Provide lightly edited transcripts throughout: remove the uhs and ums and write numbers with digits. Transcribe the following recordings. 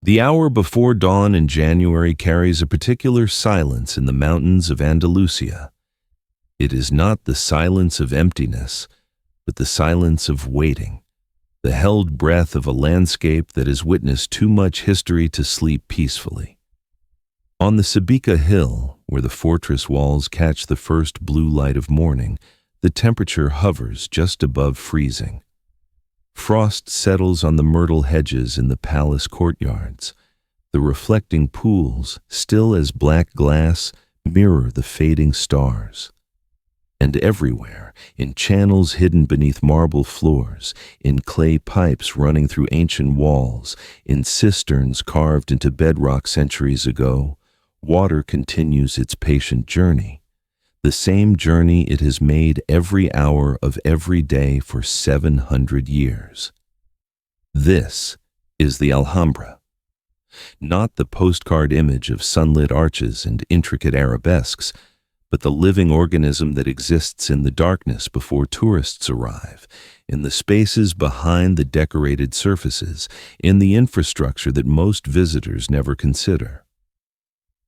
The hour before dawn in January carries a particular silence in the mountains of Andalusia. It is not the silence of emptiness, but the silence of waiting, the held breath of a landscape that has witnessed too much history to sleep peacefully. On the Sabika hill, where the fortress walls catch the first blue light of morning, the temperature hovers just above freezing. Frost settles on the myrtle hedges in the palace courtyards. The reflecting pools, still as black glass, mirror the fading stars. And everywhere, in channels hidden beneath marble floors, in clay pipes running through ancient walls, in cisterns carved into bedrock centuries ago, water continues its patient journey. The same journey it has made every hour of every day for 700 years. This is the Alhambra. Not the postcard image of sunlit arches and intricate arabesques, but the living organism that exists in the darkness before tourists arrive, in the spaces behind the decorated surfaces, in the infrastructure that most visitors never consider.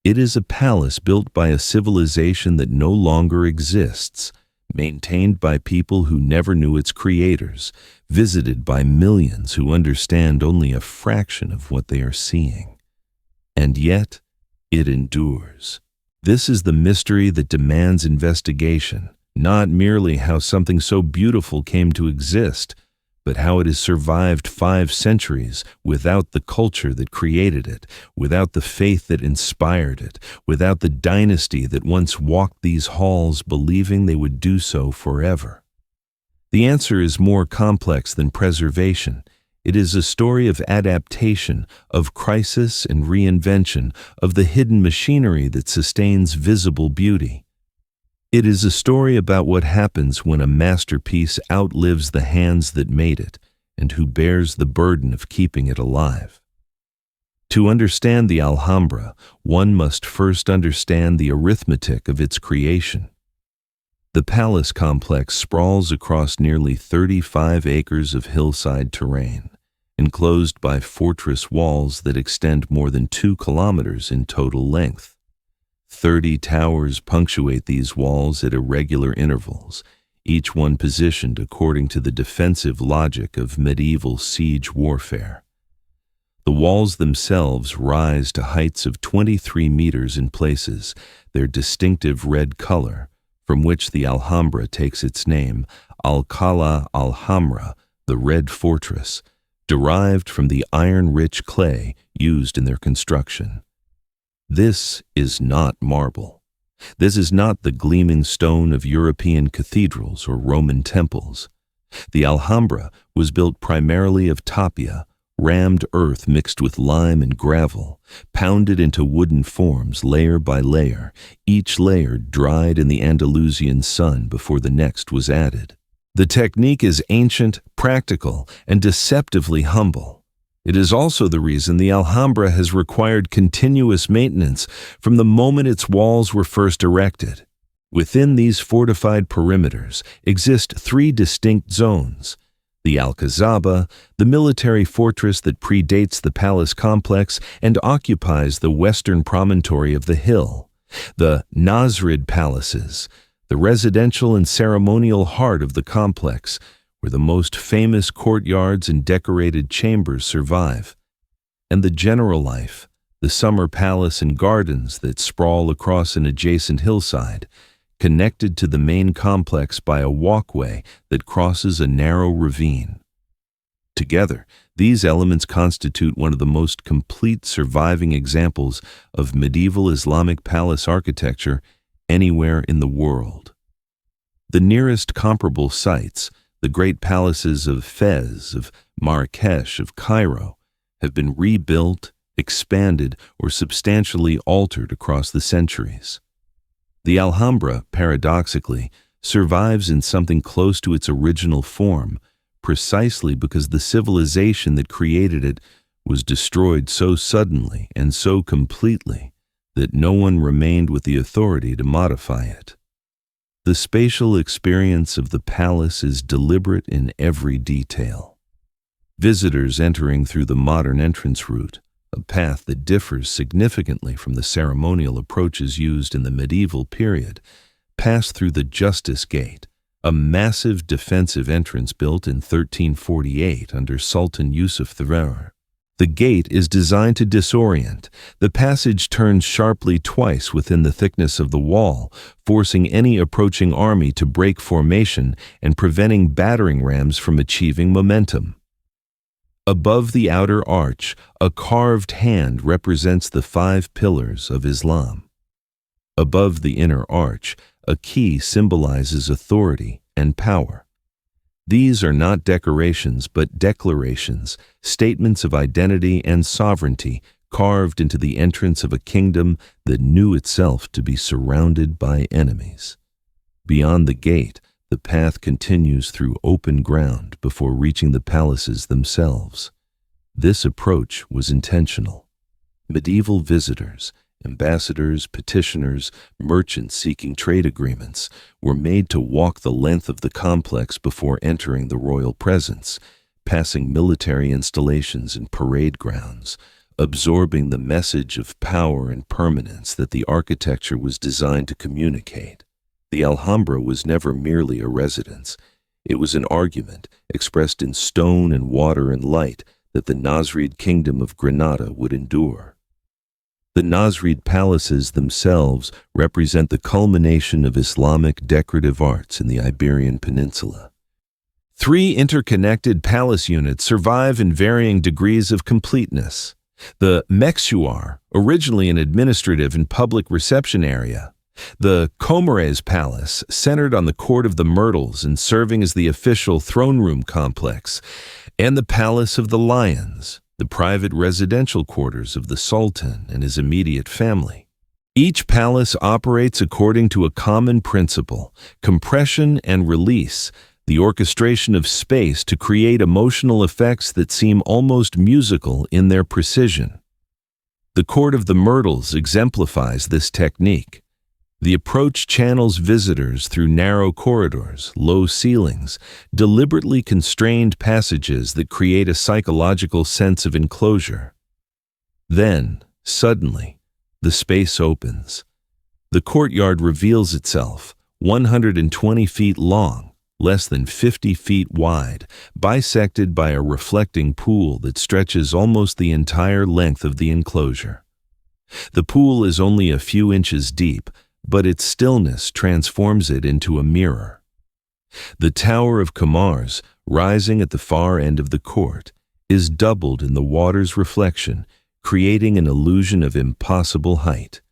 It is a palace built by a civilization that no longer exists, maintained by people who never knew its creators, visited by millions who understand only a fraction of what they are seeing. And yet, it endures. This is the mystery that demands investigation, not merely how something so beautiful came to exist, but how it has survived 5 centuries without the culture that created it, without the faith that inspired it, without the dynasty that once walked these halls believing they would do so forever. The answer is more complex than preservation. It is a story of adaptation, of crisis and reinvention, of the hidden machinery that sustains visible beauty. It is a story about what happens when a masterpiece outlives the hands that made it, and who bears the burden of keeping it alive. To understand the Alhambra, one must first understand the arithmetic of its creation. The palace complex sprawls across nearly 35 acres of hillside terrain, enclosed by fortress walls that extend more than 2 kilometers in total length. 30 towers punctuate these walls at irregular intervals, each one positioned according to the defensive logic of medieval siege warfare. The walls themselves rise to heights of 23 meters in places, their distinctive red color, from which the Alhambra takes its name, Al-Qala Alhambra, the Red Fortress, derived from the iron-rich clay used in their construction. This is not marble. This is not the gleaming stone of European cathedrals or Roman temples. The Alhambra was built primarily of tapia, rammed earth mixed with lime and gravel, pounded into wooden forms layer by layer, each layer dried in the Andalusian sun before the next was added. The technique is ancient, practical, and deceptively humble. It is also the reason the Alhambra has required continuous maintenance from the moment its walls were first erected. Within these fortified perimeters exist 3 distinct zones: the Alcazaba, the military fortress that predates the palace complex and occupies the western promontory of the hill; the Nasrid palaces, the residential and ceremonial heart of the complex, where the most famous courtyards and decorated chambers survive; and the general life, the summer palace and gardens that sprawl across an adjacent hillside, connected to the main complex by a walkway that crosses a narrow ravine. Together, these elements constitute one of the most complete surviving examples of medieval Islamic palace architecture anywhere in the world. The nearest comparable sites, the great palaces of Fez, of Marrakesh, of Cairo, have been rebuilt, expanded, or substantially altered across the centuries. The Alhambra, paradoxically, survives in something close to its original form, precisely because the civilization that created it was destroyed so suddenly and so completely that no one remained with the authority to modify it. The spatial experience of the palace is deliberate in every detail. Visitors entering through the modern entrance route, a path that differs significantly from the ceremonial approaches used in the medieval period, passed through the Justice Gate, a massive defensive entrance built in 1348 under Sultan Yusuf III. The gate is designed to disorient. The passage turns sharply twice within the thickness of the wall, forcing any approaching army to break formation and preventing battering rams from achieving momentum. Above the outer arch, a carved hand represents the 5 pillars of Islam. Above the inner arch, a key symbolizes authority and power. These are not decorations but declarations, statements of identity and sovereignty carved into the entrance of a kingdom that knew itself to be surrounded by enemies. Beyond the gate, the path continues through open ground before reaching the palaces themselves. This approach was intentional. Medieval visitors, ambassadors, petitioners, merchants seeking trade agreements were made to walk the length of the complex before entering the royal presence, passing military installations and parade grounds, absorbing the message of power and permanence that the architecture was designed to communicate. The Alhambra was never merely a residence. It was an argument, expressed in stone and water and light, that the Nasrid kingdom of Granada would endure. The Nasrid palaces themselves represent the culmination of Islamic decorative arts in the Iberian Peninsula. 3 interconnected palace units survive in varying degrees of completeness. The Meksuar, originally an administrative and public reception area. The Comores Palace, centered on the Court of the Myrtles and serving as the official throne room complex. And the Palace of the Lions, the private residential quarters of the Sultan and his immediate family. Each palace operates according to a common principle: compression and release, the orchestration of space to create emotional effects that seem almost musical in their precision. The Court of the Myrtles exemplifies this technique. The approach channels visitors through narrow corridors, low ceilings, deliberately constrained passages that create a psychological sense of enclosure. Then, suddenly, the space opens. The courtyard reveals itself, 120 feet long, less than 50 feet wide, bisected by a reflecting pool that stretches almost the entire length of the enclosure. The pool is only a few inches deep, but its stillness transforms it into a mirror. The Tower of Kamars, rising at the far end of the court, is doubled in the water's reflection, creating an illusion of impossible height.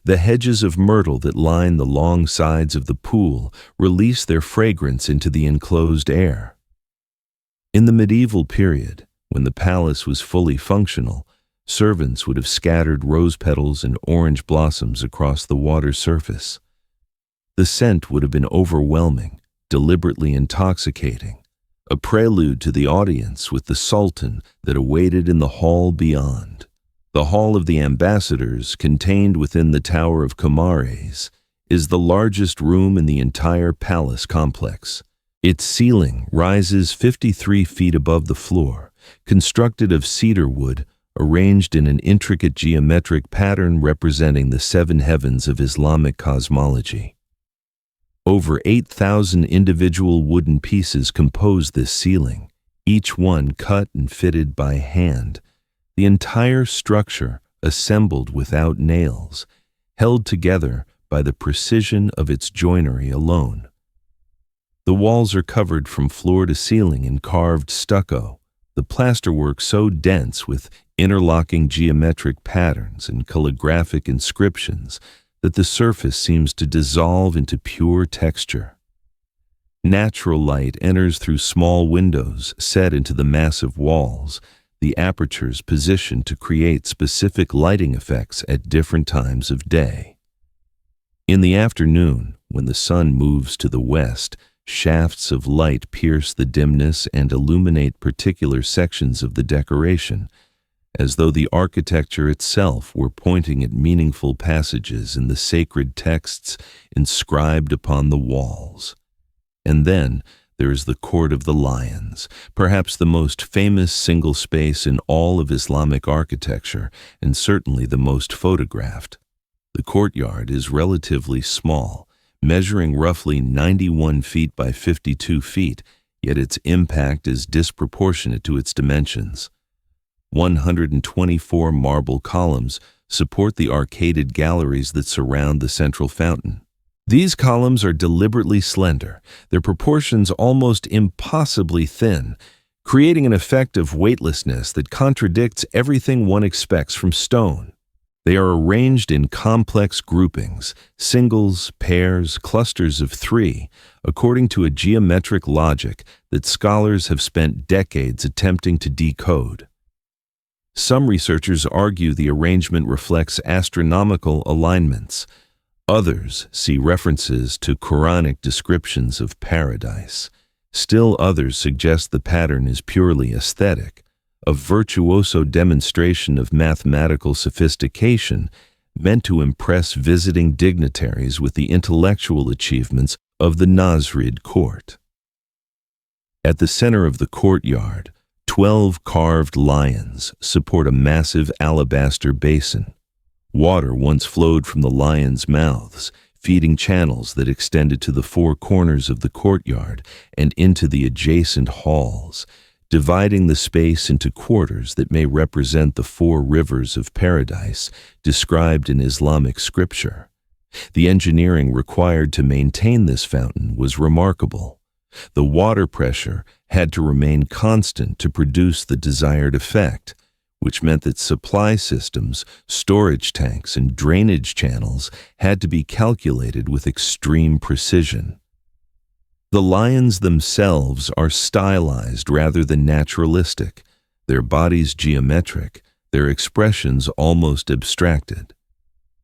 The hedges of myrtle that line the long sides of the pool release their fragrance into the enclosed air. In the medieval period, when the palace was fully functional, servants would have scattered rose petals and orange blossoms across the water's surface. The scent would have been overwhelming, deliberately intoxicating, a prelude to the audience with the Sultan that awaited in the hall beyond. The Hall of the Ambassadors, contained within the Tower of Kamars, is the largest room in the entire palace complex. Its ceiling rises 53 feet above the floor, constructed of cedar wood, arranged in an intricate geometric pattern representing the 7 heavens of Islamic cosmology. Over 8,000 individual wooden pieces compose this ceiling, each one cut and fitted by hand, the entire structure assembled without nails, held together by the precision of its joinery alone. The walls are covered from floor to ceiling in carved stucco, the plasterwork so dense with interlocking geometric patterns and calligraphic inscriptions that the surface seems to dissolve into pure texture. Natural light enters through small windows set into the massive walls, the apertures positioned to create specific lighting effects at different times of day. In the afternoon, when the sun moves to the west, shafts of light pierce the dimness and illuminate particular sections of the decoration, as though the architecture itself were pointing at meaningful passages in the sacred texts inscribed upon the walls. And then, there is the Court of the Lions, perhaps the most famous single space in all of Islamic architecture, and certainly the most photographed. The courtyard is relatively small, measuring roughly 91 feet by 52 feet, yet its impact is disproportionate to its dimensions. 124 marble columns support the arcaded galleries that surround the central fountain. These columns are deliberately slender, their proportions almost impossibly thin, creating an effect of weightlessness that contradicts everything one expects from stone. They are arranged in complex groupings, singles, pairs, clusters of three, according to a geometric logic that scholars have spent decades attempting to decode. Some researchers argue the arrangement reflects astronomical alignments. Others see references to Quranic descriptions of paradise. Still others suggest the pattern is purely aesthetic, a virtuoso demonstration of mathematical sophistication meant to impress visiting dignitaries with the intellectual achievements of the Nasrid court. At the center of the courtyard, 12 carved lions support a massive alabaster basin. Water once flowed from the lions' mouths, feeding channels that extended to the four corners of the courtyard and into the adjacent halls, dividing the space into quarters that may represent the four rivers of paradise described in Islamic scripture. The engineering required to maintain this fountain was remarkable. The water pressure had to remain constant to produce the desired effect, which meant that supply systems, storage tanks, and drainage channels had to be calculated with extreme precision. The lions themselves are stylized rather than naturalistic, their bodies geometric, their expressions almost abstracted.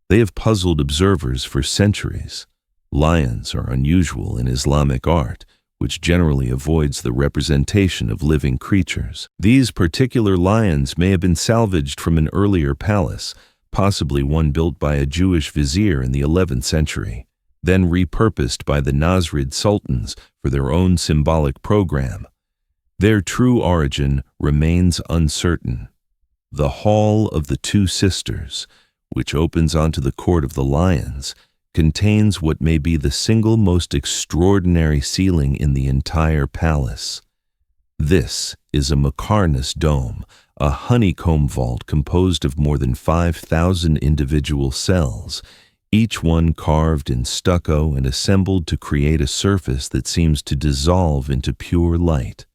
They have puzzled observers for centuries. Lions are unusual in Islamic art, which generally avoids the representation of living creatures. These particular lions may have been salvaged from an earlier palace, possibly one built by a Jewish vizier in the 11th century, then repurposed by the Nasrid sultans for their own symbolic program. Their true origin remains uncertain. The Hall of the Two Sisters, which opens onto the Court of the Lions, contains what may be the single most extraordinary ceiling in the entire palace. This is a Muqarnas dome, a honeycomb vault composed of more than 5,000 individual cells, each one carved in stucco and assembled to create a surface that seems to dissolve into pure light.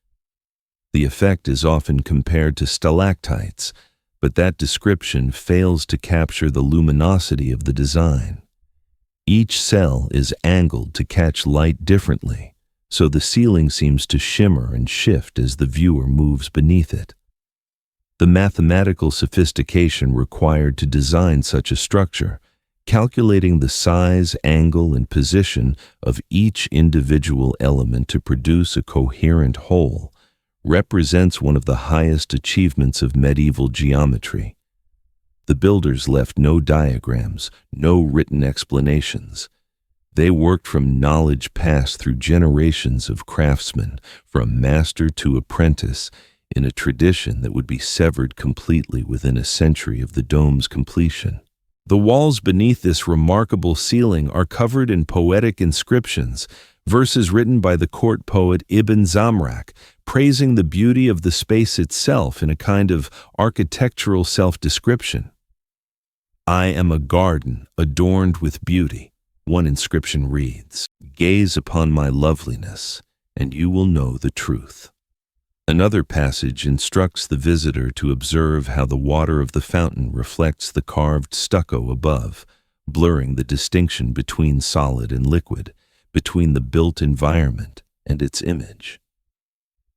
The effect is often compared to stalactites, but that description fails to capture the luminosity of the design. Each cell is angled to catch light differently, so the ceiling seems to shimmer and shift as the viewer moves beneath it. The mathematical sophistication required to design such a structure, calculating the size, angle, and position of each individual element to produce a coherent whole, represents one of the highest achievements of medieval geometry. The builders left no diagrams, no written explanations. They worked from knowledge passed through generations of craftsmen, from master to apprentice, in a tradition that would be severed completely within a century of the dome's completion. The walls beneath this remarkable ceiling are covered in poetic inscriptions, verses written by the court poet Ibn Zamrak, praising the beauty of the space itself in a kind of architectural self-description. "I am a garden adorned with beauty," one inscription reads. "Gaze upon my loveliness, and you will know the truth." Another passage instructs the visitor to observe how the water of the fountain reflects the carved stucco above, blurring the distinction between solid and liquid, between the built environment and its image.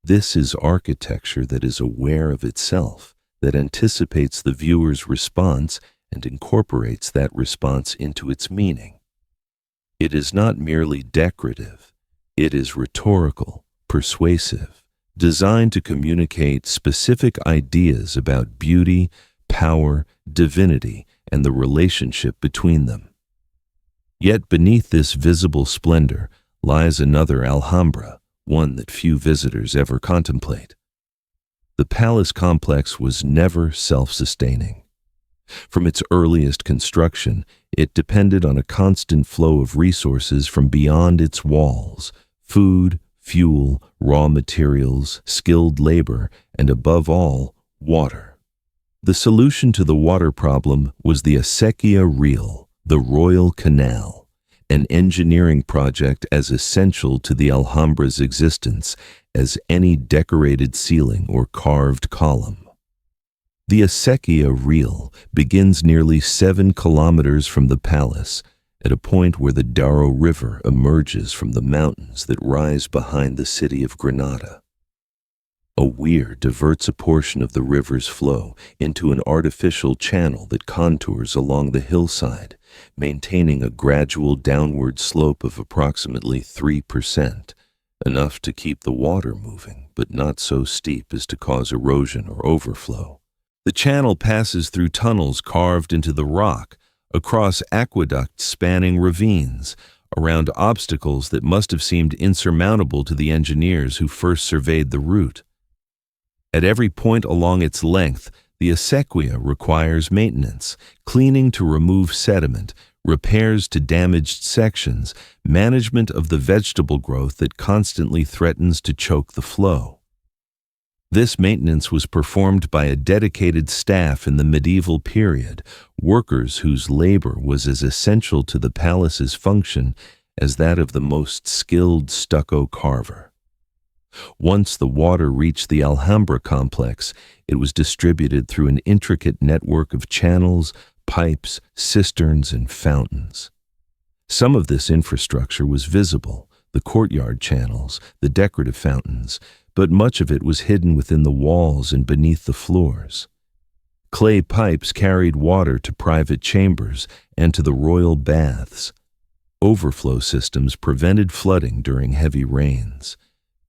This is architecture that is aware of itself, that anticipates the viewer's response and incorporates that response into its meaning. It is not merely decorative, it is rhetorical, persuasive, designed to communicate specific ideas about beauty, power, divinity, and the relationship between them. Yet beneath this visible splendor lies another Alhambra, one that few visitors ever contemplate. The palace complex was never self-sustaining. From its earliest construction, it depended on a constant flow of resources from beyond its walls: food, fuel, raw materials, skilled labor, and above all, water. The solution to the water problem was the acequia Reel, the Royal Canal, an engineering project as essential to the Alhambra's existence as any decorated ceiling or carved column. The acequia Reel begins nearly 7 kilometers from the palace, at a point where the Darro River emerges from the mountains that rise behind the city of Granada. A weir diverts a portion of the river's flow into an artificial channel that contours along the hillside, maintaining a gradual downward slope of approximately 3%, enough to keep the water moving, but not so steep as to cause erosion or overflow. The channel passes through tunnels carved into the rock, across aqueducts spanning ravines, around obstacles that must have seemed insurmountable to the engineers who first surveyed the route. At every point along its length, the acequia requires maintenance, cleaning to remove sediment, repairs to damaged sections, management of the vegetable growth that constantly threatens to choke the flow. This maintenance was performed by a dedicated staff in the medieval period, workers whose labor was as essential to the palace's function as that of the most skilled stucco carver. Once the water reached the Alhambra complex, it was distributed through an intricate network of channels, pipes, cisterns, and fountains. Some of this infrastructure was visible: the courtyard channels, the decorative fountains, but much of it was hidden within the walls and beneath the floors. Clay pipes carried water to private chambers and to the royal baths. Overflow systems prevented flooding during heavy rains.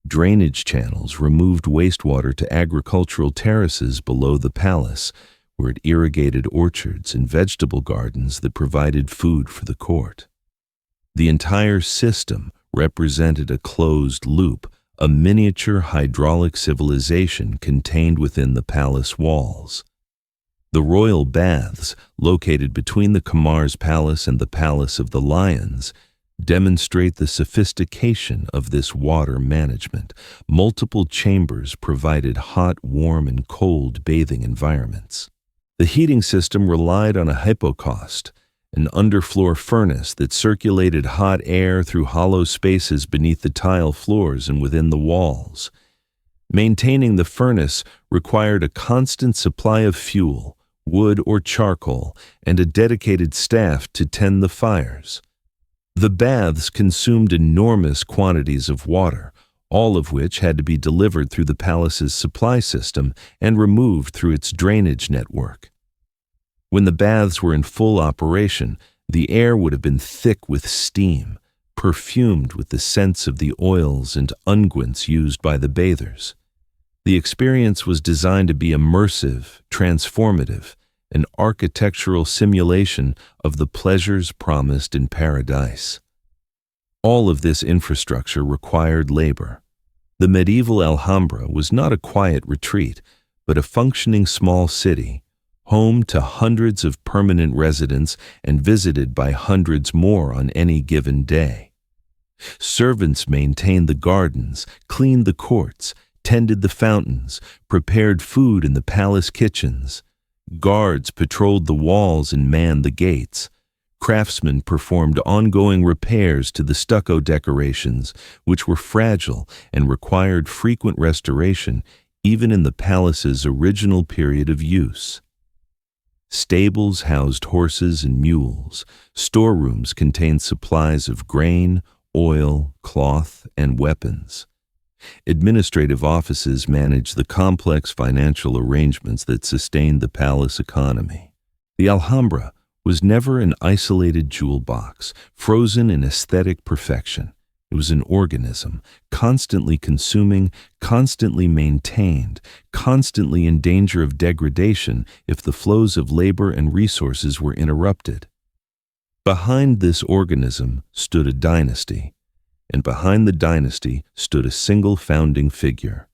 Drainage channels removed wastewater to agricultural terraces below the palace, where it irrigated orchards and vegetable gardens that provided food for the court. The entire system represented a closed loop, a miniature hydraulic civilization contained within the palace walls. The royal baths, located between the Kamar's palace and the Palace of the Lions, demonstrate the sophistication of this water management. Multiple chambers provided hot, warm, and cold bathing environments. The heating system relied on a hypocaust, an underfloor furnace that circulated hot air through hollow spaces beneath the tile floors and within the walls. Maintaining the furnace required a constant supply of fuel, wood or charcoal, and a dedicated staff to tend the fires. The baths consumed enormous quantities of water, all of which had to be delivered through the palace's supply system and removed through its drainage network. When the baths were in full operation, the air would have been thick with steam, perfumed with the scents of the oils and unguents used by the bathers. The experience was designed to be immersive, transformative, an architectural simulation of the pleasures promised in paradise. All of this infrastructure required labor. The medieval Alhambra was not a quiet retreat, but a functioning small city, home to hundreds of permanent residents and visited by hundreds more on any given day. Servants maintained the gardens, cleaned the courts, tended the fountains, prepared food in the palace kitchens. Guards patrolled the walls and manned the gates. Craftsmen performed ongoing repairs to the stucco decorations, which were fragile and required frequent restoration even in the palace's original period of use. Stables housed horses and mules. Storerooms contained supplies of grain, oil, cloth, and weapons. Administrative offices managed the complex financial arrangements that sustained the palace economy. The Alhambra was never an isolated jewel box, frozen in aesthetic perfection. It was an organism, constantly consuming, constantly maintained, constantly in danger of degradation if the flows of labor and resources were interrupted. Behind this organism stood a dynasty, and behind the dynasty stood a single founding figure,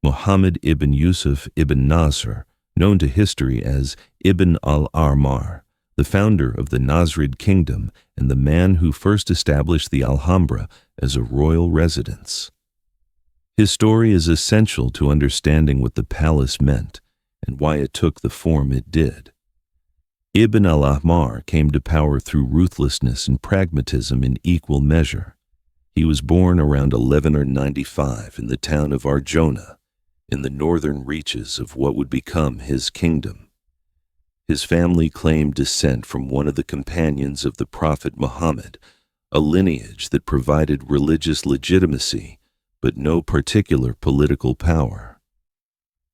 Muhammad ibn Yusuf ibn Nasr, known to history as Ibn al-Ahmar, the founder of the Nasrid kingdom and the man who first established the Alhambra as a royal residence. His story is essential to understanding what the palace meant and why it took the form it did. Ibn al-Ahmar came to power through ruthlessness and pragmatism in equal measure. He was born around 1195 in the town of Arjona, in the northern reaches of what would become his kingdom. His family claimed descent from one of the companions of the Prophet Muhammad, a lineage that provided religious legitimacy but no particular political power.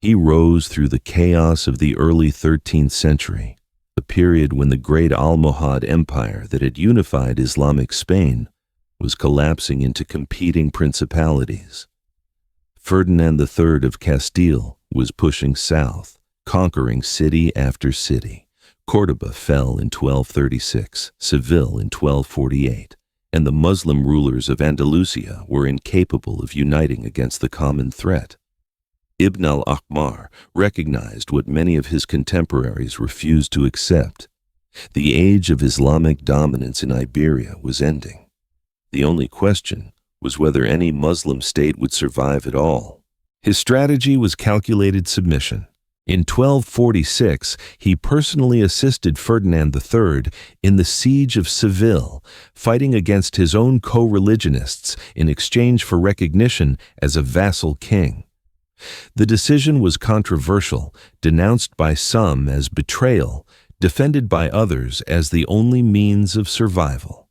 He rose through the chaos of the early 13th century, a period when the great Almohad Empire that had unified Islamic Spain was collapsing into competing principalities. Ferdinand III of Castile was pushing south, conquering city after city. Córdoba fell in 1236, Seville in 1248, and the Muslim rulers of Andalusia were incapable of uniting against the common threat. Ibn al-Ahmar recognized what many of his contemporaries refused to accept. The age of Islamic dominance in Iberia was ending. The only question was whether any Muslim state would survive at all. His strategy was calculated submission. In 1246, he personally assisted Ferdinand III in the siege of Seville, fighting against his own co-religionists in exchange for recognition as a vassal king. The decision was controversial, denounced by some as betrayal, defended by others as the only means of survival.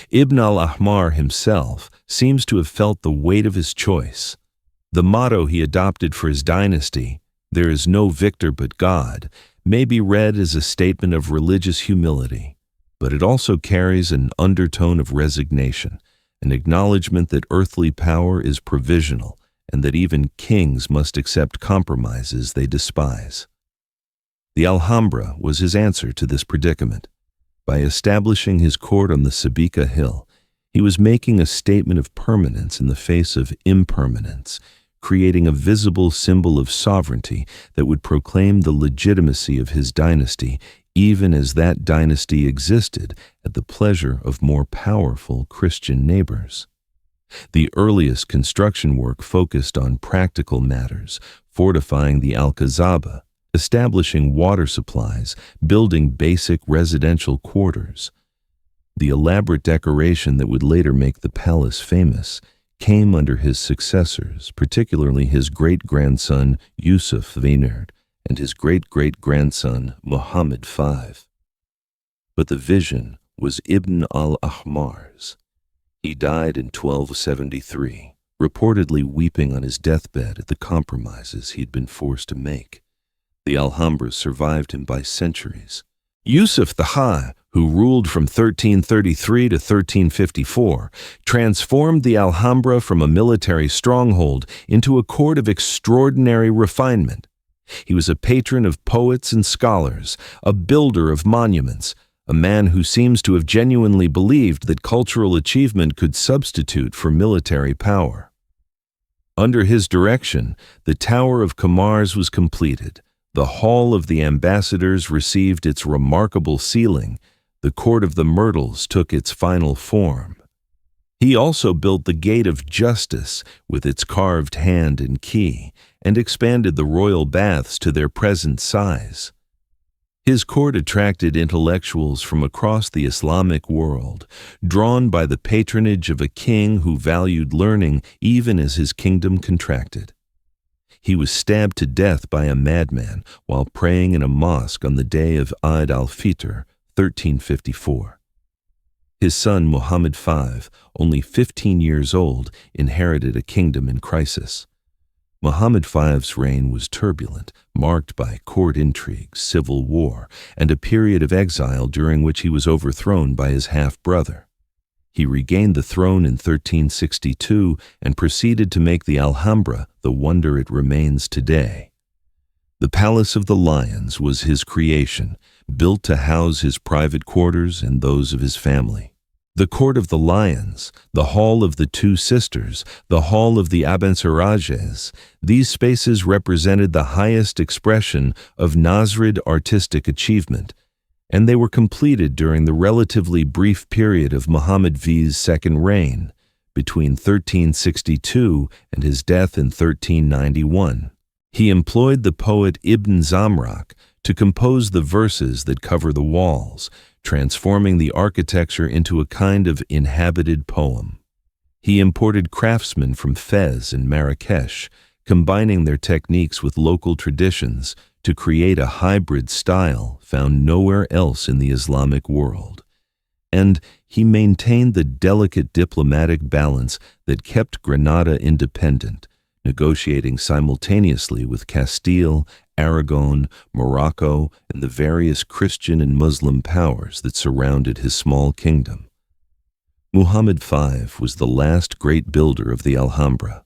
Ibn al-Ahmar himself seems to have felt the weight of his choice. The motto he adopted for his dynasty, "There is no victor but God," may be read as a statement of religious humility, but it also carries an undertone of resignation, an acknowledgement that earthly power is provisional and that even kings must accept compromises they despise. The Alhambra was his answer to this predicament. By establishing his court on the Sabika Hill, he was making a statement of permanence in the face of impermanence, creating a visible symbol of sovereignty that would proclaim the legitimacy of his dynasty, even as that dynasty existed at the pleasure of more powerful Christian neighbors. The earliest construction work focused on practical matters, fortifying the Al-Kazaba, establishing water supplies, building basic residential quarters. The elaborate decoration that would later make the palace famous came under his successors, particularly his great-grandson Yusuf Vinerd and his great-great-grandson Muhammad V. But the vision was Ibn al-Ahmar's. He died in 1273, reportedly weeping on his deathbed at the compromises he'd been forced to make. The Alhambra survived him by centuries. Yusuf I, who ruled from 1333 to 1354, transformed the Alhambra from a military stronghold into a court of extraordinary refinement. He was a patron of poets and scholars, a builder of monuments, a man who seems to have genuinely believed that cultural achievement could substitute for military power. Under his direction, the Tower of Kamars was completed. The Hall of the Ambassadors received its remarkable ceiling. The Court of the Myrtles took its final form. He also built the Gate of Justice with its carved hand and key, and expanded the royal baths to their present size. His court attracted intellectuals from across the Islamic world, drawn by the patronage of a king who valued learning even as his kingdom contracted. He was stabbed to death by a madman while praying in a mosque on the day of Eid al-Fitr, 1354. His son Muhammad V, only 15 years old, inherited a kingdom in crisis. Muhammad V's reign was turbulent, marked by court intrigues, civil war, and a period of exile during which he was overthrown by his half-brother. He regained the throne in 1362 and proceeded to make the Alhambra the wonder it remains today. The Palace of the Lions was his creation, built to house his private quarters and those of his family. The Court of the Lions, the Hall of the Two Sisters, the Hall of the Abencerrages, these spaces represented the highest expression of Nasrid artistic achievement, and they were completed during the relatively brief period of Muhammad V's second reign, between 1362 and his death in 1391. He employed the poet Ibn Zamrak to compose the verses that cover the walls, transforming the architecture into a kind of inhabited poem. He imported craftsmen from Fez and Marrakesh, combining their techniques with local traditions to create a hybrid style found nowhere else in the Islamic world. And he maintained the delicate diplomatic balance that kept Granada independent, negotiating simultaneously with Castile, Aragon, Morocco, and the various Christian and Muslim powers that surrounded his small kingdom. Muhammad V was the last great builder of the Alhambra.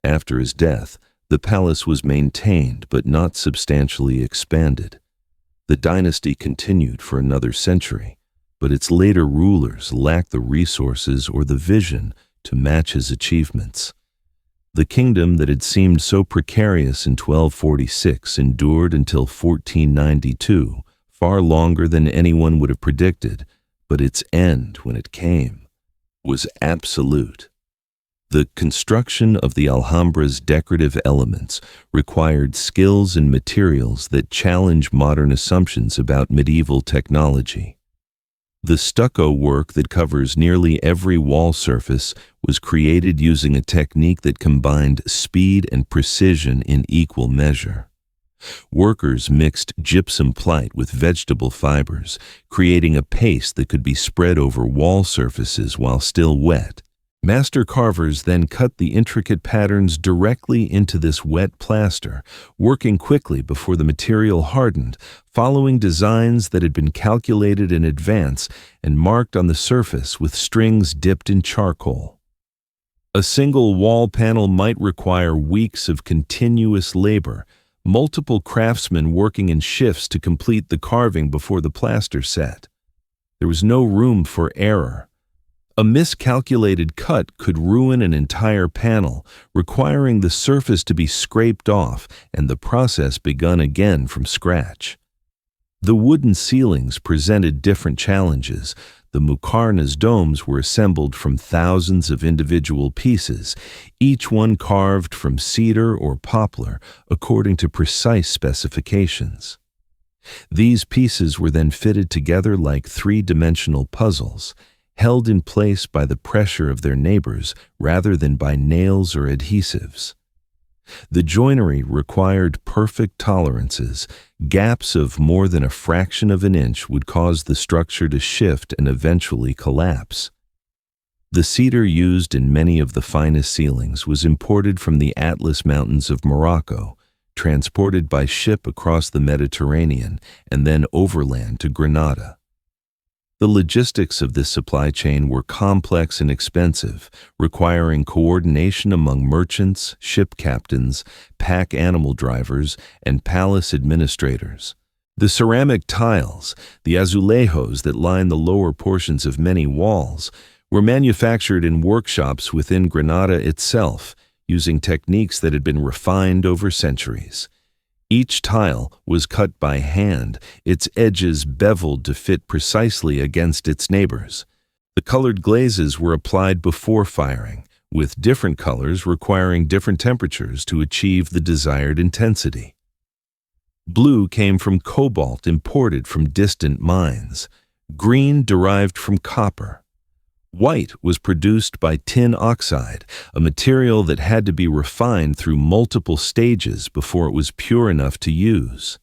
After his death, the palace was maintained but not substantially expanded. The dynasty continued for another century, but its later rulers lacked the resources or the vision to match his achievements. The kingdom that had seemed so precarious in 1246 endured until 1492, far longer than anyone would have predicted, but its end, when it came, was absolute. The construction of the Alhambra's decorative elements required skills and materials that challenge modern assumptions about medieval technology. The stucco work that covers nearly every wall surface was created using a technique that combined speed and precision in equal measure. Workers mixed gypsum plite with vegetable fibers, creating a paste that could be spread over wall surfaces while still wet. Master carvers then cut the intricate patterns directly into this wet plaster, working quickly before the material hardened, following designs that had been calculated in advance and marked on the surface with strings dipped in charcoal. A single wall panel might require weeks of continuous labor, multiple craftsmen working in shifts to complete the carving before the plaster set. There was no room for error. A miscalculated cut could ruin an entire panel, requiring the surface to be scraped off and the process begun again from scratch. The wooden ceilings presented different challenges. The muqarnas domes were assembled from thousands of individual pieces, each one carved from cedar or poplar according to precise specifications. These pieces were then fitted together like three-dimensional puzzles, held in place by the pressure of their neighbors rather than by nails or adhesives. The joinery required perfect tolerances. Gaps of more than a fraction of an inch would cause the structure to shift and eventually collapse. The cedar used in many of the finest ceilings was imported from the Atlas Mountains of Morocco, transported by ship across the Mediterranean, and then overland to Granada. The logistics of this supply chain were complex and expensive, requiring coordination among merchants, ship captains, pack animal drivers, and palace administrators. The ceramic tiles, the azulejos that line the lower portions of many walls, were manufactured in workshops within Granada itself, using techniques that had been refined over centuries. Each tile was cut by hand, its edges beveled to fit precisely against its neighbors. The colored glazes were applied before firing, with different colors requiring different temperatures to achieve the desired intensity. Blue came from cobalt imported from distant mines. Green derived from copper. White was produced by tin oxide, a material that had to be refined through multiple stages before it was pure enough to use.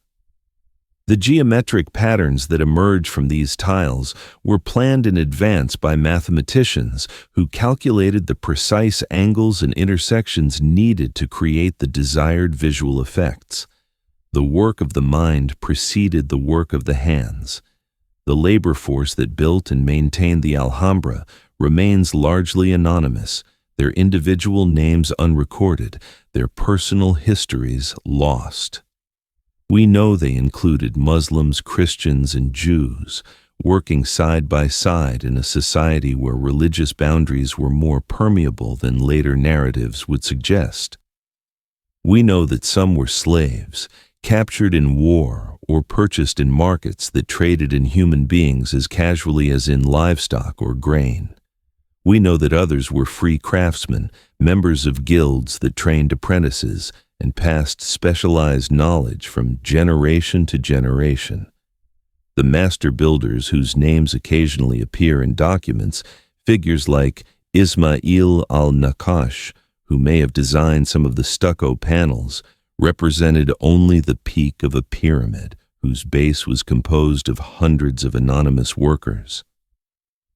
The geometric patterns that emerged from these tiles were planned in advance by mathematicians who calculated the precise angles and intersections needed to create the desired visual effects. The work of the mind preceded the work of the hands. The labor force that built and maintained the Alhambra remains largely anonymous, their individual names unrecorded, their personal histories lost. We know they included Muslims, Christians, and Jews. working side by side in a society where religious boundaries were more permeable than later narratives would suggest. We know that some were slaves, captured in war or purchased in markets that traded in human beings as casually as in livestock or grain. We know that others were free craftsmen, members of guilds that trained apprentices and passed specialized knowledge from generation to generation. The master builders whose names occasionally appear in documents, figures like Ismail al-Naqash, who may have designed some of the stucco panels, represented only the peak of a pyramid whose base was composed of hundreds of anonymous workers.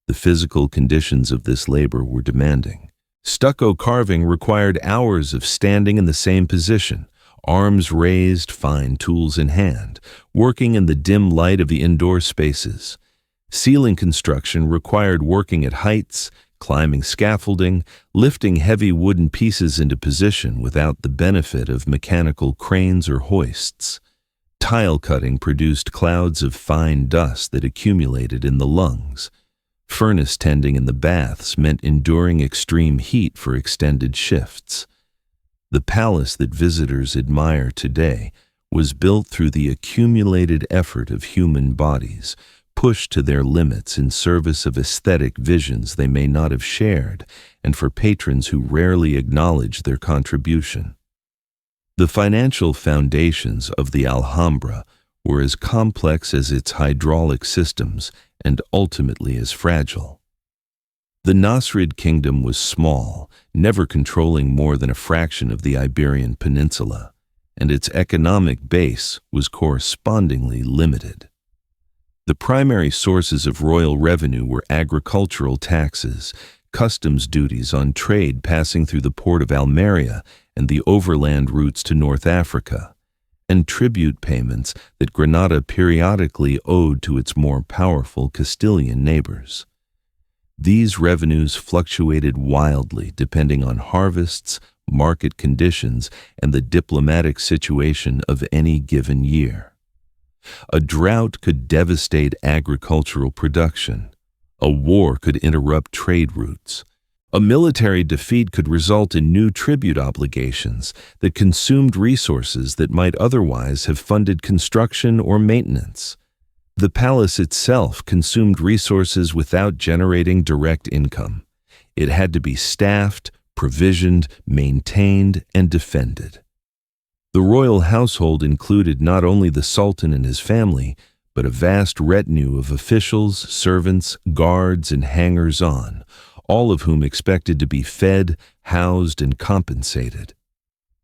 The physical conditions of this labor were demanding. Stucco carving required hours of standing in the same position, arms raised, fine tools in hand, working in the dim light of the indoor spaces. Ceiling construction required working at heights, climbing scaffolding, lifting heavy wooden pieces into position without the benefit of mechanical cranes or hoists. Tile cutting produced clouds of fine dust that accumulated in the lungs. Furnace tending in the baths meant enduring extreme heat for extended shifts. The palace that visitors admire today was built through the accumulated effort of human bodies, pushed to their limits in service of aesthetic visions they may not have shared, and for patrons who rarely acknowledge their contribution. The financial foundations of the Alhambra were as complex as its hydraulic systems and ultimately as fragile. The Nasrid kingdom was small, never controlling more than a fraction of the Iberian Peninsula, and its economic base was correspondingly limited. The primary sources of royal revenue were agricultural taxes, customs duties on trade passing through the port of Almeria and the overland routes to North Africa, and tribute payments that Granada periodically owed to its more powerful Castilian neighbors. These revenues fluctuated wildly depending on harvests, market conditions, and the diplomatic situation of any given year. A drought could devastate agricultural production. A war could interrupt trade routes. A military defeat could result in new tribute obligations that consumed resources that might otherwise have funded construction or maintenance. The palace itself consumed resources without generating direct income. It had to be staffed, provisioned, maintained, and defended. The royal household included not only the Sultan and his family, but a vast retinue of officials, servants, guards, and hangers-on, all of whom expected to be fed, housed, and compensated.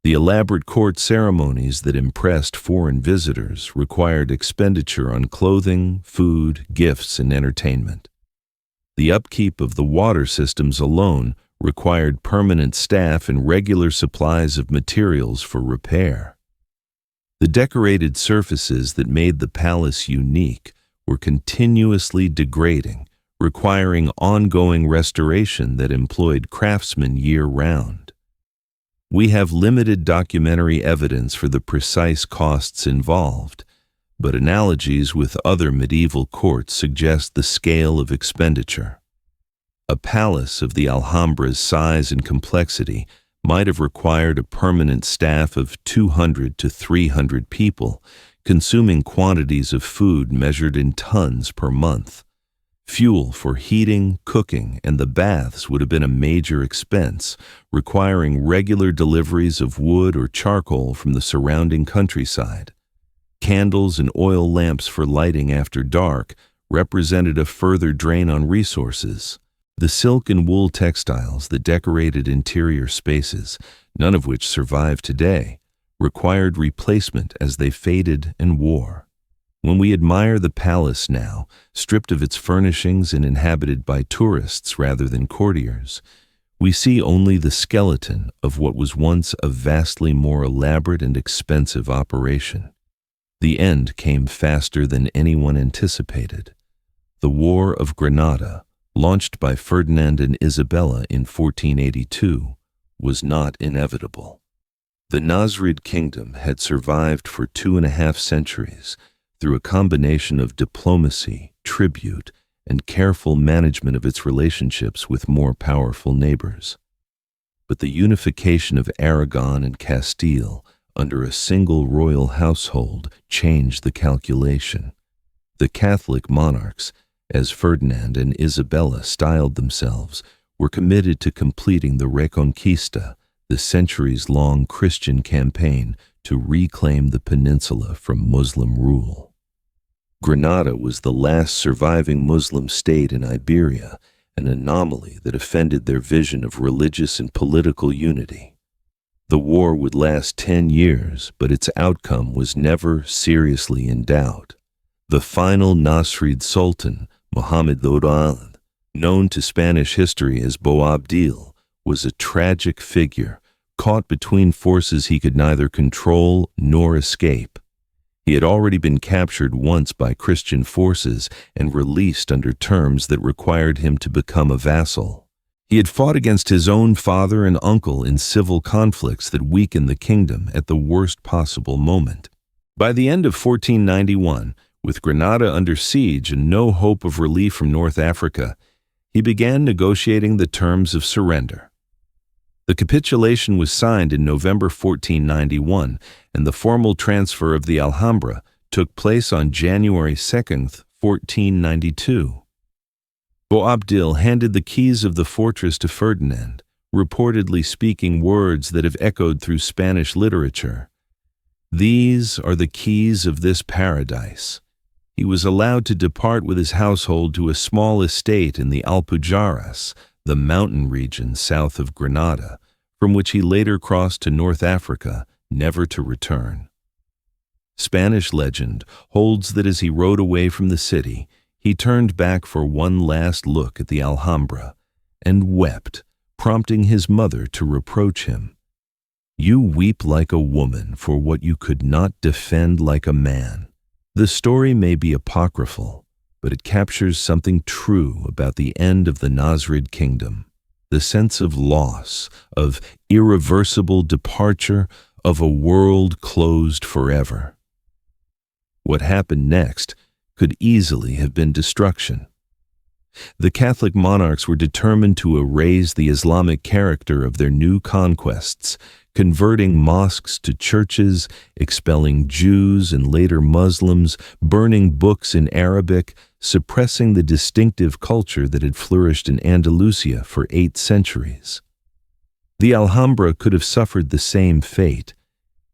The elaborate court ceremonies that impressed foreign visitors required expenditure on clothing, food, gifts, and entertainment. The upkeep of the water systems alone required permanent staff and regular supplies of materials for repair. The decorated surfaces that made the palace unique were continuously degrading, requiring ongoing restoration that employed craftsmen year-round. We have limited documentary evidence for the precise costs involved, but analogies with other medieval courts suggest the scale of expenditure. A palace of the Alhambra's size and complexity might have required a permanent staff of 200 to 300 people, consuming quantities of food measured in tons per month. Fuel for heating, cooking, and the baths would have been a major expense, requiring regular deliveries of wood or charcoal from the surrounding countryside. Candles and oil lamps for lighting after dark represented a further drain on resources. The silk and wool textiles that decorated interior spaces, none of which survive today, required replacement as they faded and wore. When we admire the palace now, stripped of its furnishings and inhabited by tourists rather than courtiers, we see only the skeleton of what was once a vastly more elaborate and expensive operation. The end came faster than anyone anticipated. The War of Granada, launched by Ferdinand and Isabella in 1482, was not inevitable. The Nasrid kingdom had survived for 2.5 centuries through a combination of diplomacy, tribute and careful management of its relationships with more powerful neighbors. But the unification of Aragon and Castile under a single royal household changed the calculation. The Catholic monarchs, as Ferdinand and Isabella styled themselves, were committed to completing the Reconquista, the centuries-long Christian campaign to reclaim the peninsula from Muslim rule. Granada was the last surviving Muslim state in Iberia, an anomaly that offended their vision of religious and political unity. The war would last 10 years, but its outcome was never seriously in doubt. The final Nasrid Sultan, Mohammed Outlived, known to Spanish history as Boabdil, was a tragic figure, caught between forces he could neither control nor escape. He had already been captured once by Christian forces and released under terms that required him to become a vassal. He had fought against his own father and uncle in civil conflicts that weakened the kingdom at the worst possible moment. By the end of 1491, with Granada under siege and no hope of relief from North Africa, he began negotiating the terms of surrender. The capitulation was signed in November 1491, and the formal transfer of the Alhambra took place on January 2, 1492. Boabdil handed the keys of the fortress to Ferdinand, reportedly speaking words that have echoed through Spanish literature. "These are the keys of this paradise." He was allowed to depart with his household to a small estate in the Alpujarras, the mountain region south of Granada, from which he later crossed to North Africa, never to return. Spanish legend holds that as he rode away from the city, he turned back for one last look at the Alhambra and wept, prompting his mother to reproach him. "You weep like a woman for what you could not defend like a man." The story may be apocryphal, but it captures something true about the end of the Nasrid kingdom, the sense of loss, of irreversible departure, of a world closed forever. What happened next could easily have been destruction. The Catholic monarchs were determined to erase the Islamic character of their new conquests, converting mosques to churches, expelling Jews and later Muslims, burning books in Arabic, suppressing the distinctive culture that had flourished in Andalusia for 8 centuries. The Alhambra could have suffered the same fate.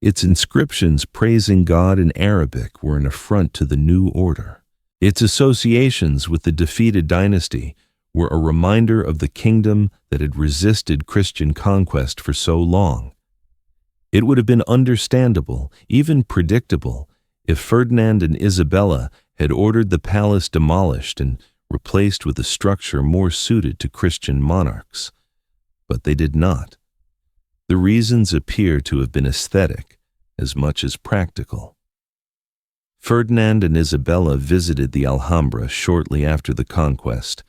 Its inscriptions praising God in Arabic were an affront to the new order. Its associations with the defeated dynasty were a reminder of the kingdom that had resisted Christian conquest for so long. It would have been understandable, even predictable, if Ferdinand and Isabella had ordered the palace demolished and replaced with a structure more suited to Christian monarchs. But they did not. The reasons appear to have been aesthetic as much as practical. Ferdinand and Isabella visited the Alhambra shortly after the conquest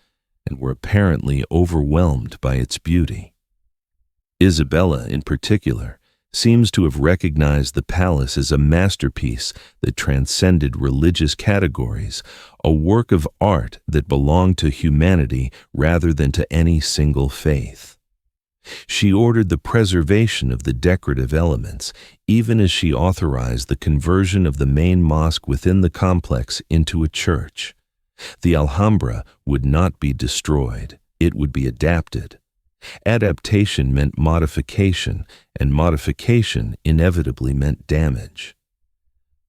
and were apparently overwhelmed by its beauty. Isabella, in particular, seems to have recognized the palace as a masterpiece that transcended religious categories, a work of art that belonged to humanity rather than to any single faith. She ordered the preservation of the decorative elements, even as she authorized the conversion of the main mosque within the complex into a church. The Alhambra would not be destroyed, it would be adapted. Adaptation meant modification, and modification inevitably meant damage.